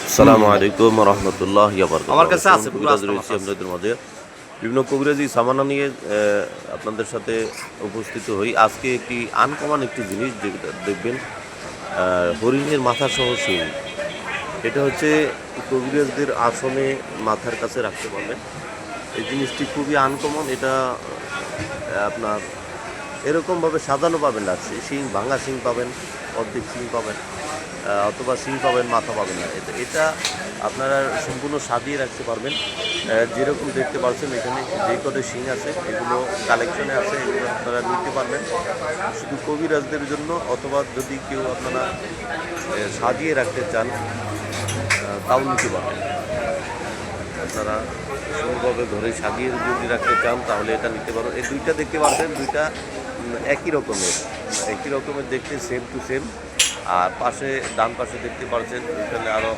আসসালামু আলাইকুম রহমতুল্লাহ আমার কাছে আছে কবিরাজ রয়েছি আপনাদের মাঝে বিভিন্ন কবিরাজি সামানা নিয়ে আপনাদের সাথে উপস্থিত হই। আজকে একটি আনকমন একটি জিনিস দেখবেন, হরিণের মাথা সহ শিং। এটা হচ্ছে কবিরাজদের আসনে মাথার কাছে রাখতে পারবেন। এই জিনিসটি খুবই আনকমন। এটা আপনার এরকমভাবে সাজানো পাবেন না, শিং ভাঙা শিং পাবেন, অর্ধেক শিং পাবেন, অথবা শিং পাবেন, মাথা পাবেন না। এটা আপনারা সম্পূর্ণ সাজিয়ে রাখতে পারবেন। যেরকম দেখতে পাচ্ছেন এখানে যে কটা শিং আছে এগুলো কালেকশনে আছে, এগুলো আপনারা নিতে পারবেন শুধু কবিরাজদের জন্য, অথবা যদি কেউ আপনারা সাজিয়ে রাখতে চান তাও নিতে পারবেন। আপনারা সুন্দরভাবে ঘরে সাজিয়ে যদি রাখতে চান তাহলে এটা নিতে পারবেন। এই দুইটা দেখতে পাচ্ছেন, দুইটা একই রকমের দেখতে, সেম টু সেম। আর পাশে ডান পাশে দেখতে পাচ্ছেন এখানে আরও